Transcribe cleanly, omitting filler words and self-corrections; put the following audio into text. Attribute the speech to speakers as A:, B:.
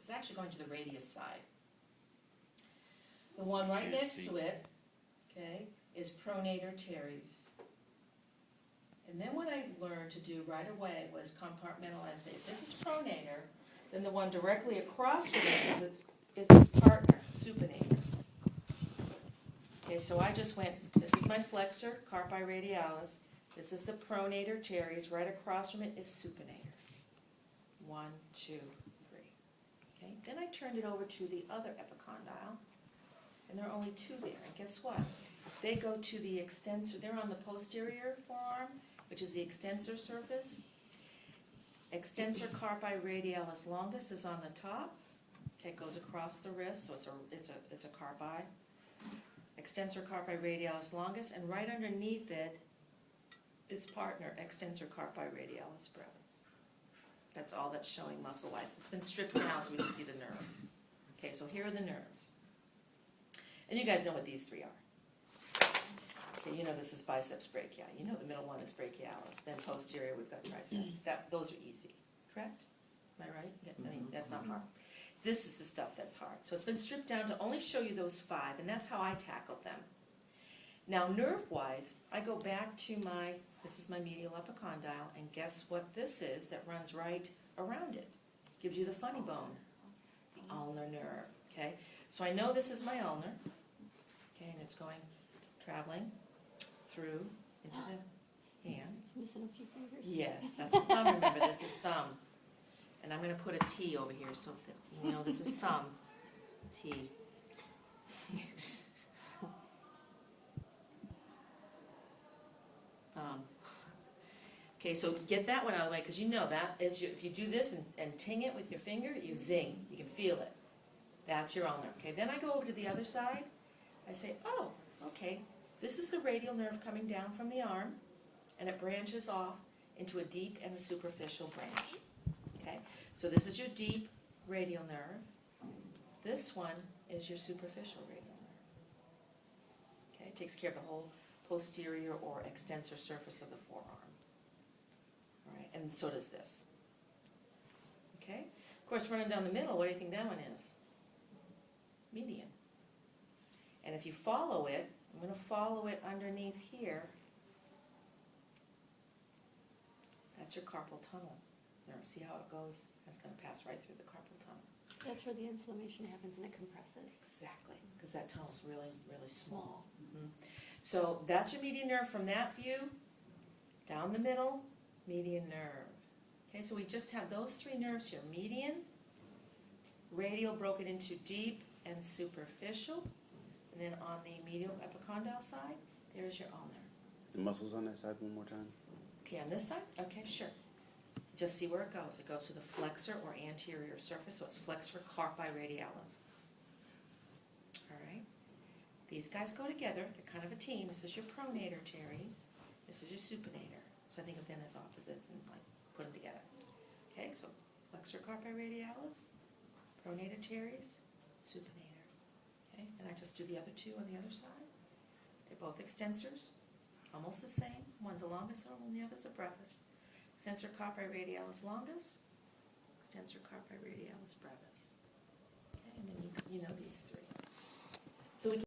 A: It's actually going to the radius side. The one right next to it, okay, is pronator teres. And then what I learned to do right away was compartmentalize it. If this is pronator, then the one directly across from it is its partner, supinator. Okay, so I just went, this is my flexor, carpi radialis. This is the pronator teres. Right across from it is supinator. 1, 2, 3. Okay, then I turned it over to the other epicondyle, and there are only 2 there. And guess what? They go to the extensor. They're on the posterior forearm, which is the extensor surface. Extensor carpi radialis longus is on the top. Okay, it goes across the wrist, so it's a carpi. Extensor carpi radialis longus, and right underneath it, its partner, extensor carpi radialis brevis. That's all that's showing muscle-wise. It's been stripped down so we can see the nerves. Okay, so here are the nerves. And you guys know what these 3 are. Okay, you know this is biceps brachii. You know the middle one is brachialis. Then posterior we've got triceps. Those are easy, correct? Am I right? Yeah, I mean, that's not hard. This is the stuff that's hard. So it's been stripped down to only show you those 5, and that's how I tackled them. Now, nerve-wise, I go back to this is my medial epicondyle, and guess what this is that runs right around it? Gives you the funny bone, the ulnar nerve, okay? So I know this is my ulnar, okay, and it's traveling through into the hand.
B: It's missing a few fingers.
A: Yes, that's the thumb. Remember, this is thumb. And I'm going to put a T over here so that you know this is thumb. T. Okay, so get that one out of the way, because you know that is if you do this and ting it with your finger, you zing. You can feel it. That's your ulnar. Okay, then I go over to the other side. I say, oh, okay, this is the radial nerve coming down from the arm, and it branches off into a deep and a superficial branch. Okay, so this is your deep radial nerve. This one is your superficial radial nerve. Okay, it takes care of the whole posterior or extensor surface of the forearm. All right, and so does this. Okay, of course, running down the middle, what do you think that one is? Median. And if you follow it, I'm going to follow it underneath here. That's your carpal tunnel nerve. See how it goes? That's going to pass right through the carpal tunnel.
B: That's where the inflammation happens and it compresses.
A: Exactly, because that tunnel's really, really small. Mm-hmm. So that's your median nerve from that view. Down the middle, median nerve. Okay, so we just have those 3 nerves here. Median, radial broken into deep and superficial. And then on the medial epicondyle side, there's your ulnar.
C: The muscles on that side one more time.
A: Okay, on this side? Okay, sure. Just see where it goes. It goes to the flexor or anterior surface, so it's flexor carpi radialis. All right. These guys go together. They're kind of a team. This is your pronator teres. This is your supinator. So I think of them as opposites and like put them together. Okay, so flexor carpi radialis, pronator teres, supinator. Okay, and I just do the other 2 on the other side. They're both extensors, almost the same. One's a longus arm and the other's a brevis. Extensor carpi radialis longus, extensor carpi radialis brevis. Okay, and then you know these 3.